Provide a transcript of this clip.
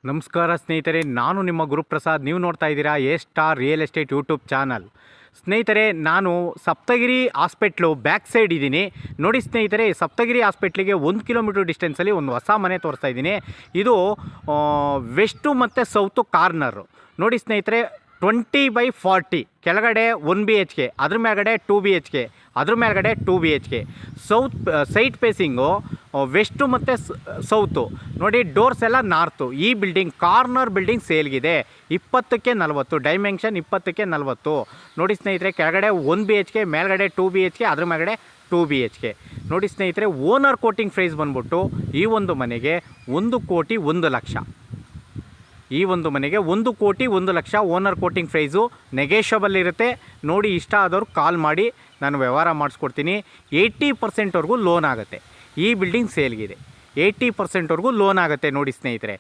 ನಮಸ್ಕಾರ ಸ್ನೇಹಿತರೆ, ನಾನು ನಿಮ್ಮ ಗುರುಪ್ರಸಾದ್. ನೀವು ನೋಡ್ತಾ ಇದ್ದೀರಾ A star real estate YouTube channel. ಸ್ನೇಹಿತರೆ, ನಾನು ಸಪ್ತಗಿರಿ ಹಾಸ್ಪಿಟ್ಲು ಬ್ಯಾಕ್ ಸೈಡ್ ಇದ್ದೀನಿ ನೋಡಿ. ಸ್ನೇಹಿತರೆ, ಸಪ್ತಗಿರಿ ಹಾಸ್ಪಿಟ್ಲಿಗೆ 1 ಕಿಲೋಮೀಟ್ರ್ ಡಿಸ್ಟೆನ್ಸಲ್ಲಿ ಒಂದು ಹೊಸ ಮನೆ ತೋರಿಸ್ತಾ ಇದ್ದೀನಿ. ಇದು ವೆಸ್ಟು ಮತ್ತು ಸೌತು ಕಾರ್ನರು ನೋಡಿ ಸ್ನೇಹಿತರೆ. 20/40 ಕೆಳಗಡೆ 1 BHK, ಅದ್ರ ಮೇಲ್ಗಡೆ 2 BHK, ಅದ್ರ ಮೇಲ್ಗಡೆ 2 BHK. ಸೈಟ್ ಫೇಸಿಂಗು ವೆಸ್ಟು ಮತ್ತು ಸೌತು ನೋಡಿ. ಡೋರ್ಸ್ ಎಲ್ಲ ನಾರ್ತು. ಈ ಬಿಲ್ಡಿಂಗ್ ಕಾರ್ನರ್ ಬಿಲ್ಡಿಂಗ್ ಸೇಲ್ಗಿದೆ. 20ಕ್ಕೆ 40 ಡೈಮೆನ್ಷನ್, 20ಕ್ಕೆ 40 ನೋಡಿ ಸ್ನೇಹಿತರೆ. ಕೆಳಗಡೆ 1 BHK, ಮೇಲ್ಗಡೆ 2 BHK, ಅದ್ರ ಮೇಲ್ಗಡೆ 2 BHK ನೋಡಿ ಸ್ನೇಹಿತರೆ. ಓನರ್ ಕೋಟಿಂಗ್ ಪ್ರೈಸ್ ಬಂದ್ಬಿಟ್ಟು ಈ ಒಂದು ಮನೆಗೆ 1,01,00,000. ಈ ಒಂದು ಮನೆಗೆ 1,01,00,000 ಓನರ್ ಕೋಟಿಂಗ್ ಪ್ರೈಸು. ನೆಗೆಷಬಲ್ ಇರುತ್ತೆ ನೋಡಿ. ಇಷ್ಟ ಆದವ್ರು ಕಾಲ್ ಮಾಡಿ, ನಾನು ವ್ಯವಹಾರ ಮಾಡಿಸ್ಕೊಡ್ತೀನಿ. 80%ವರೆಗೂ ಲೋನ್ ಆಗುತ್ತೆ. ಈ ಬಿಲ್ಡಿಂಗ್ ಸೇಲ್ಗಿದೆ. 80%ವರೆಗೂ ಲೋನ್ ಆಗುತ್ತೆ ನೋಡಿ ಸ್ನೇಹಿತರೆ.